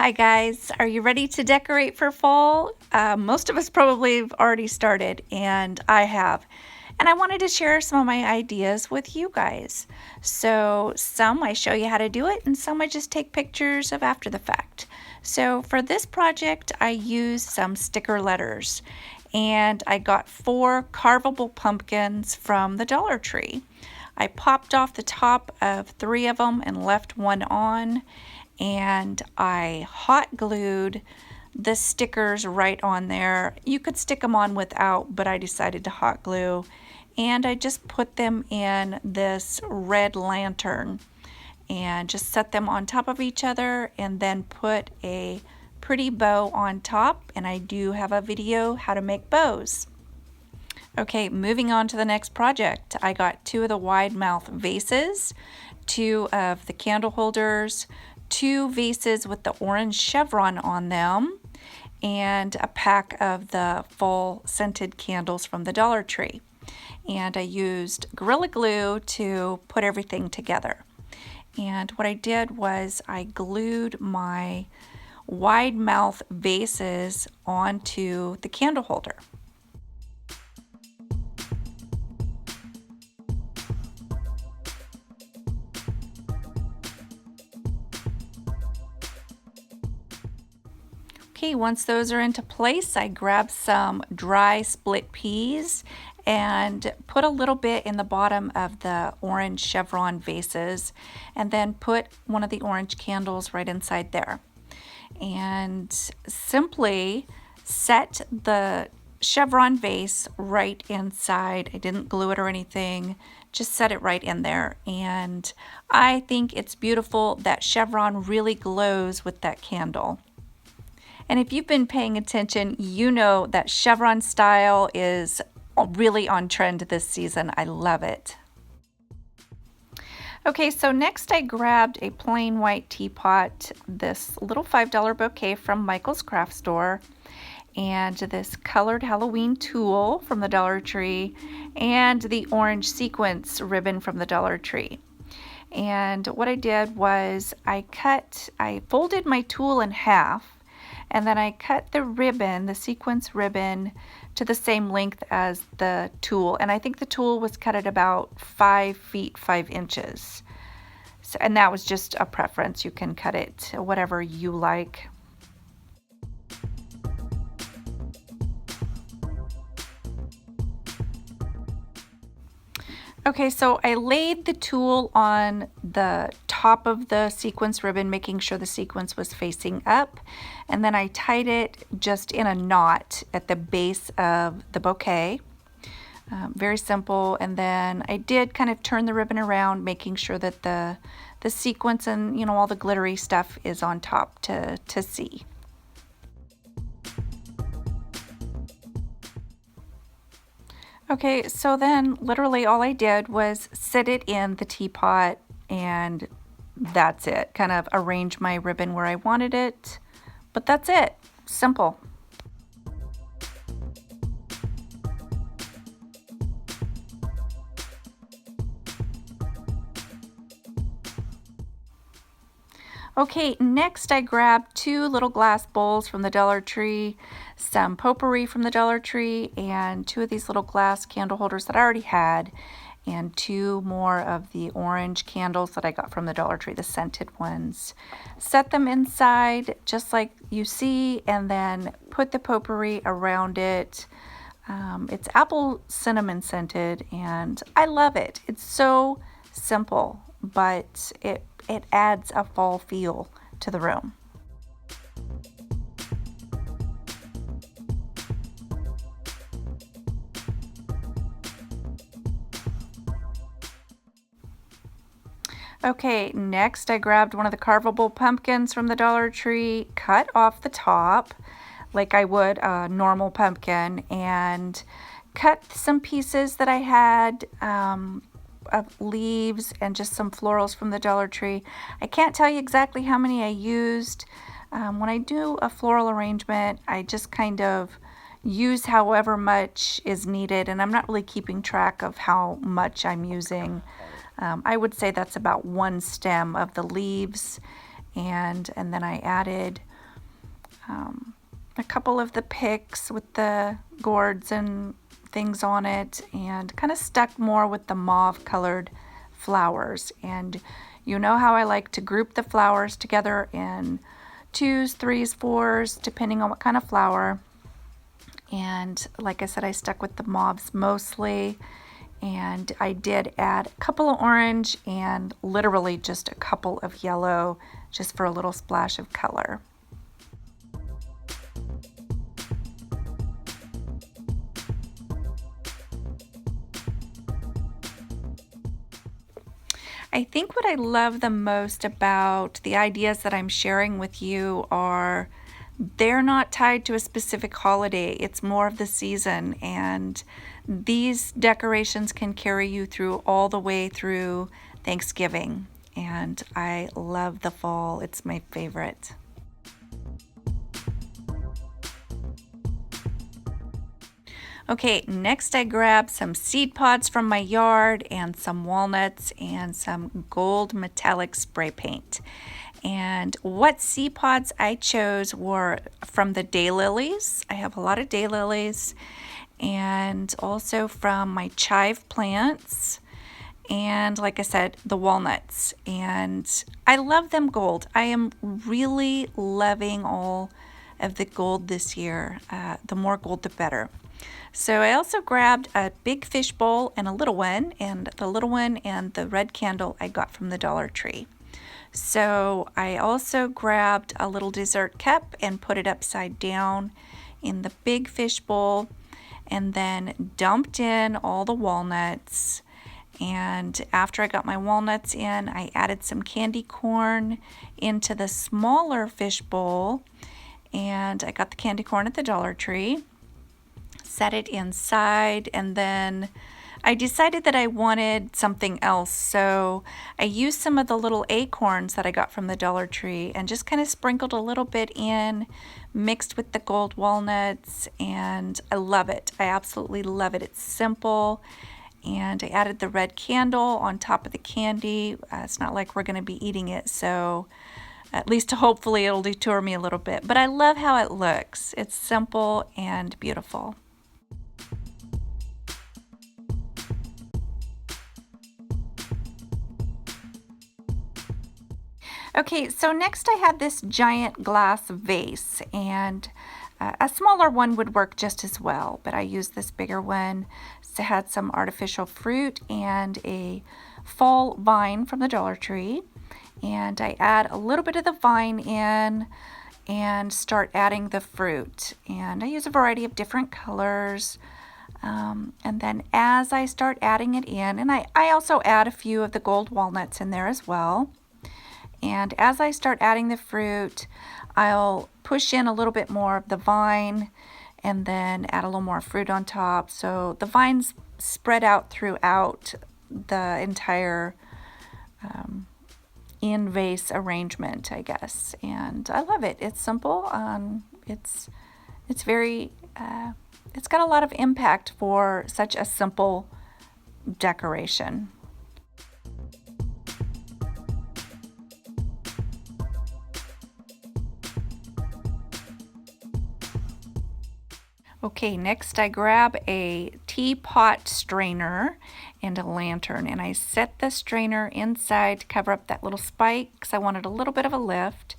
Hi guys, are you ready to decorate for fall? Most of us probably have already started, and I have. And I wanted to share some of my ideas with you guys. So some I show you how to do it, and some I just take pictures of after the fact. So for this project, I used some sticker letters, and I got 4 carvable pumpkins from the Dollar Tree. I popped off the top of 3 of them and left one on, and I hot glued the stickers right on there. You could stick them on without, but I decided to hot glue, and I just put them in this red lantern and just set them on top of each other and then put a pretty bow on top. And I do have a video how to make bows. Okay, moving on to the next project. I got 2 of the wide mouth vases, 2 of the candle holders, 2 vases with the orange chevron on them, and a pack of the fall scented candles from the Dollar Tree. And I used Gorilla Glue to put everything together. And what I did was I glued my wide mouth vases onto the candle holder. Okay, once those are into place, I grabbed some dry split peas and put a little bit in the bottom of the orange chevron vases, and then put one of the orange candles right inside there. And simply set the chevron vase right inside. I didn't glue it or anything, just set it right in there. And I think it's beautiful. That chevron really glows with that candle. And if you've been paying attention, you know that chevron style is really on trend this season. I love it. Okay, so next I grabbed a plain white teapot, this little $5 bouquet from Michael's Craft Store, and this colored Halloween tulle from the Dollar Tree, and the orange sequence ribbon from the Dollar Tree. And what I did was I folded my tulle in half, and then I cut the ribbon, the sequence ribbon, to the same length as the tulle. And I think the tulle was cut at about 5 feet 5 inches. So, and that was just a preference. You can cut it whatever you like. Okay, so I laid the tulle on the top of the sequence ribbon, making sure the sequence was facing up, and then I tied it just in a knot at the base of the bouquet. Very simple. And then I did kind of turn the ribbon around, making sure that the sequence and all the glittery stuff is on top to see. Okay, so then literally all I did was sit it in the teapot, and that's it. Kind of arrange my ribbon where I wanted it, but that's it. Simple. Okay, next I grabbed 2 little glass bowls from the Dollar Tree, some potpourri from the Dollar Tree, and 2 of these little glass candle holders that I already had, and 2 more of the orange candles that I got from the Dollar Tree, the scented ones. Set them inside just like you see, and then put the potpourri around it. It's apple cinnamon scented, and I love it. It's so simple, but it adds a fall feel to the room. Okay, next I grabbed one of the carvable pumpkins from the Dollar Tree, cut off the top like I would a normal pumpkin, and cut some pieces that I had of leaves and just some florals from the Dollar Tree. I can't tell you exactly how many I used. When I do a floral arrangement, I just kind of use however much is needed, and I'm not really keeping track of how much I'm using. I would say that's about 1 stem of the leaves, and then I added a couple of the picks with the gourds and things on it, and kind of stuck more with the mauve colored flowers. And you know how I like to group the flowers together in twos, threes, fours, depending on what kind of flower. And like I said, I stuck with the mauves mostly, and I did add a couple of orange and literally just a couple of yellow, just for a little splash of color. I think what I love the most about the ideas that I'm sharing with you are they're not tied to a specific holiday. It's more of the season, and these decorations can carry you through all the way through Thanksgiving. And I love the fall. It's my favorite. Okay, next I grabbed some seed pods from my yard and some walnuts and some gold metallic spray paint. And what seed pods I chose were from the daylilies. I have a lot of daylilies, and also from my chive plants, and like I said, the walnuts. And I love them gold. I am really loving all of the gold this year. The more gold, the better. So I also grabbed a big fish bowl and a little one, and the little one and the red candle I got from the Dollar Tree. So I also grabbed a little dessert cup and put it upside down in the big fish bowl, and then dumped in all the walnuts. And after I got my walnuts in, I added some candy corn into the smaller fish bowl, and I got the candy corn at the Dollar Tree. Set it inside, and then I decided that I wanted something else, so I used some of the little acorns that I got from the Dollar Tree and just kind of sprinkled a little bit in, mixed with the gold walnuts, and I love it. I absolutely love it. It's simple, and I added the red candle on top of the candy. It's not like we're going to be eating it, so at least hopefully it'll detour me a little bit, but I love how it looks. It's simple and beautiful. Okay, so next I had this giant glass vase, and a smaller one would work just as well, but I used this bigger one. So it had some artificial fruit and a fall vine from the Dollar Tree, and I add a little bit of the vine in and start adding the fruit, and I use a variety of different colors. And then as I start adding it in, and I also add a few of the gold walnuts in there as well. And as I start adding the fruit, I'll push in a little bit more of the vine and then add a little more fruit on top. So the vine's spread out throughout the entire in vase arrangement, I guess. And I love it. It's simple. It's very, it's got a lot of impact for such a simple decoration. Okay, next I grab a teapot strainer and a lantern, and I set the strainer inside to cover up that little spike because I wanted a little bit of a lift.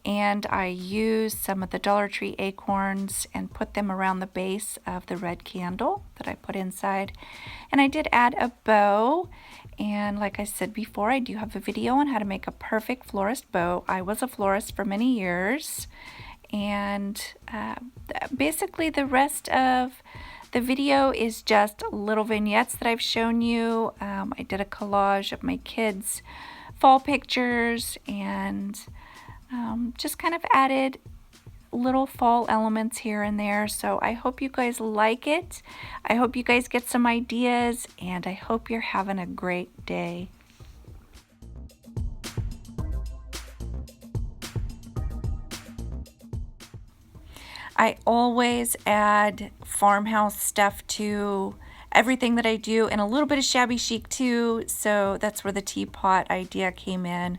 And I use some of the Dollar Tree acorns and put them around the base of the red candle that I put inside. And I did add a bow, and like I said before, I do have a video on how to make a perfect florist bow. I was a florist for many years, and basically the rest of the video is just little vignettes that I've shown you. I did a collage of my kids' fall pictures, and just kind of added little fall elements here and there. So I hope you guys like it. I hope you guys get some ideas, and I hope you're having a great day. I always add farmhouse stuff to everything that I do, and a little bit of shabby chic too, so that's where the teapot idea came in.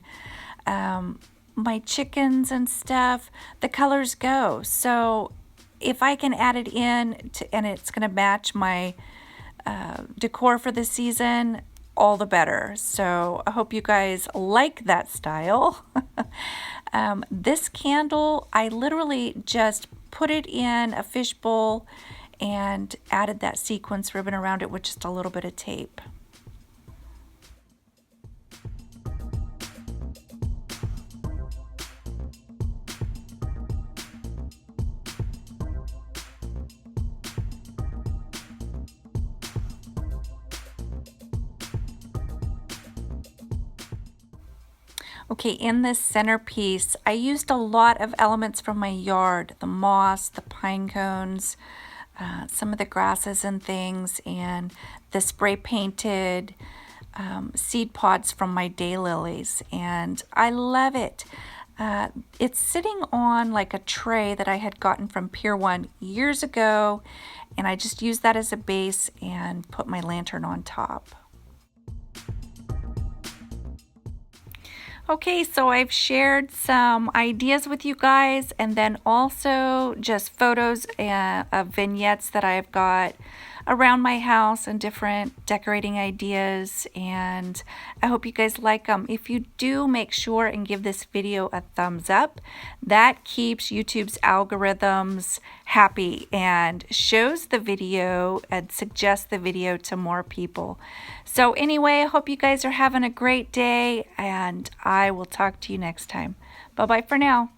my chickens and stuff, the colors go. So if I can add it in and it's going to match my decor for the season, all the better. So I hope you guys like that style. This candle, I literally just put it in a fish bowl and added that sequence ribbon around it with just a little bit of tape. Okay, in this centerpiece, I used a lot of elements from my yard, the moss, the pine cones, some of the grasses and things, and the spray painted seed pods from my daylilies, and I love it. It's sitting on like a tray that I had gotten from Pier 1 years ago, and I just used that as a base and put my lantern on top. Okay, so I've shared some ideas with you guys, and then also just photos of vignettes that I've got around my house and different decorating ideas, and I hope you guys like them. If you do, make sure and give this video a thumbs up. That keeps YouTube's algorithms happy and shows the video and suggests the video to more people. So anyway, I hope you guys are having a great day, and I will talk to you next time. Bye-bye for now.